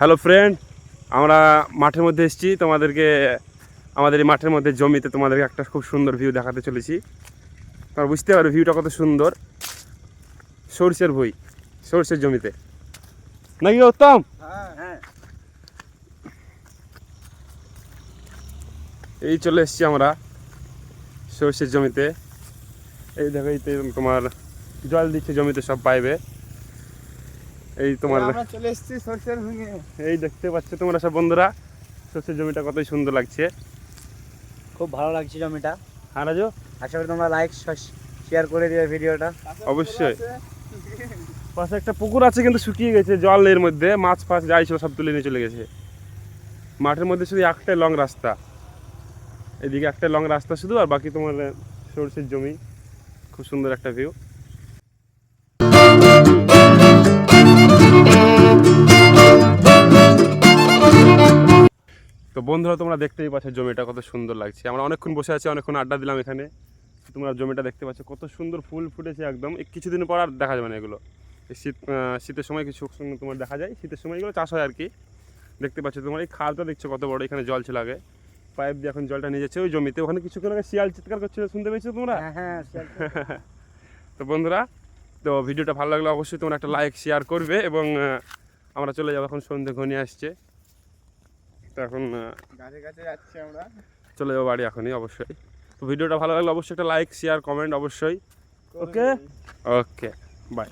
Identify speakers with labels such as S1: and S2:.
S1: Hello friend, আমরা মাঠের মধ্যে এসেছি। তোমাদেরকে আমাদের এই মাঠের মধ্যে জমিতে তোমাদেরকে একটা খুব সুন্দর ভিউ দেখাতে চলেছি। তোমরা বুঝতে পারো ভিউটা কত সুন্দর। সরষের ভুঁই, সরষের জমিতে নাকি উত্তম?
S2: হ্যাঁ।
S1: এই চলে এসেছি আমরা সরষের জমিতে। এই দেখো, এই তোমার জল দিচ্ছে জমিতে সব পাইবে। এই তোমার
S2: আমরা চলে এসেছি সরষের ভুঁইয়ে।
S1: এই দেখতে পাচ্ছ তোমরা সব বন্ধুরা, সরষের জমিটা কতই সুন্দর লাগছে।
S3: খুব ভালো লাগছে জমিটা।
S1: হ্যাঁ রাজু,
S3: আশা করি তোমরা লাইক শেয়ার করে দিবে ভিডিওটা।
S1: অবশ্যই। পাশে একটা পুকুর আছে কিন্তু শুকিয়ে গেছে, জল এর মধ্যে মাছ ফাছ যাই ছিল সব তুলে নিয়ে চলে গেছে। মাঠের মধ্যে শুধু একটাই লং রাস্তা, এদিকে একটা লং রাস্তা শুধু, আর বাকি তোমার সরষের জমি। খুব সুন্দর একটা ভিউ। তো বন্ধুরা, তোমরা দেখতেই পাচ্ছ জমিটা কত সুন্দর লাগছে। আমরা অনেকক্ষণ বসে আছি, অনেকক্ষণ আড্ডা দিলাম এখানে। তোমরা জমিটা দেখতে পাচ্ছ কত সুন্দর ফুল ফুটেছে একদম। কিছুদিন পর আর দেখা যাবে না এগুলো। এই শীতের সময় কিছু তোমার দেখা যায়, শীতের সময় এগুলো চাষ হয় আর কি। দেখতে পাচ্ছ তোমার এই খালটা দেখছো কত বড়, এখানে জল ছিল আগে, পাইপ দিয়ে এখন জলটা নিয়ে যাচ্ছে ওই জমিতে। ওখানে কিছুক্ষণ আগে শিয়াল চিৎকার করছিল, শুনতে পেয়েছো তোমরা?
S3: হ্যাঁ।
S1: তো বন্ধুরা, তো ভিডিওটা ভালো লাগলে অবশ্যই তোমরা একটা লাইক শেয়ার করবে। এবং আমরা চলে যাবো, এখন সন্ধ্যে ঘনিয়ে আসছে। তো এখন
S2: গাছে গাছে যাচ্ছি আমরা,
S1: চলে যাবো বাড়ি এখনই অবশ্যই। তো ভিডিওটা ভালো লাগলে অবশ্যই একটা লাইক শেয়ার কমেন্ট অবশ্যই। ওকে, বাই।